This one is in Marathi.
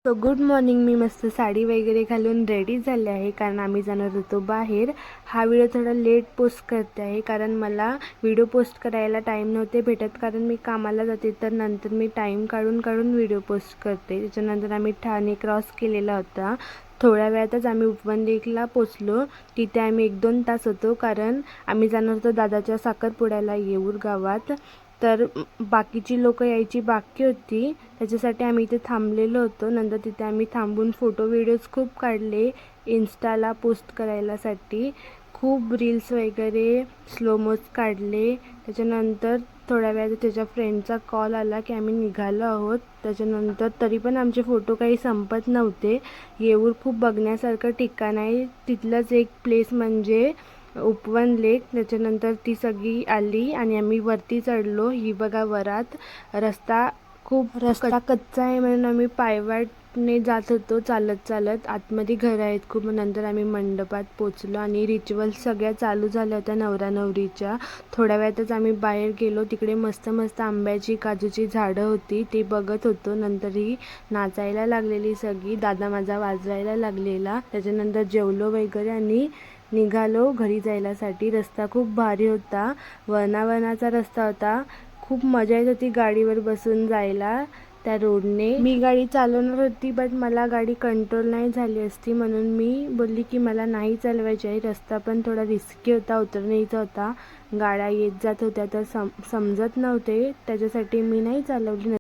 So good morning. मी मस्त साडी वगैरे घालून रेडी झाले आहे कारण आम्ही जाणार होतो बाहेर. हा व्हिडिओ थोडा लेट पोस्ट करते आहे कारण मला व्हिडिओ पोस्ट करायला टाईम नव्हते भेटत कारण मी कामाला जाते, तर नंतर मी टाईम काढून व्हिडिओ पोस्ट करते. त्याच्यानंतर आम्ही ठाणे क्रॉस केलेला होता. थोड्या वेळातच आम्ही उपवन लेकला पोचलो. तिथे आम्ही 1-2 तास होतो कारण आम्ही जाणार होतो दादाच्या साखरपुड्याला येऊर गावात. तर बाकीची लोक यायची बाकी होती, त्याच्यासाठी आम्ही इथे थांबलेलो होतो. नंतर तिथे आम्ही थांबून फोटो व्हिडिओज खूप काढले इन्स्टाला पोस्ट करायलासाठी. खूप रील्स वगैरे स्लोमोज काढले. त्याच्यानंतर थोड्या वेळात त्याच्या फ्रेंडचा कॉल आला की आम्ही निघालो आहोत. त्याच्यानंतर तरी पण आमचे फोटो काही संपत नव्हते. येऊर खूप बघण्यासारखं ठिकाण आहे. तिथलंच एक प्लेस म्हणजे उपवन लेक. त्याच्यानंतर ती सगळी आली आणि आम्ही वरती चढलो. ही बघा वरात. रस्ता कच्चा आहे म्हणून आम्ही पायवाटने जात होतो चालत. आतमध्ये घरं आहेत खूप. नंतर आम्ही मंडपात पोचलो आणि रिच्युअल्स सगळ्या चालू झाल्या होत्या नवरा नवरीच्या. थोड्या वेळातच आम्ही बाहेर गेलो. तिकडे मस्त आंब्याची काजूची झाडं होती, ते बघत होतो. नंतर ही नाचायला लागलेली सगळी. दादा माझा वाजवायला लागलेला. त्याच्यानंतर जेवलो वगैरे आणि निघालो घरी जायलासाठी. रस्ता खूप भारी होता, वनाचा रस्ता होता. खूप मजा येत होती गाडीवर बसून जायला त्या रोडने. मी गाडी चालवणार होती बट मला गाडी कंट्रोल नाही झाली असती म्हणून मी बोलली की मला नाही चालवायची आहे. रस्ता पण थोडा रिस्की होता, उतरण्याचा होता. गाड्या येत जात होत्या तर समजत नव्हते, त्याच्यासाठी मी नाही चालवली.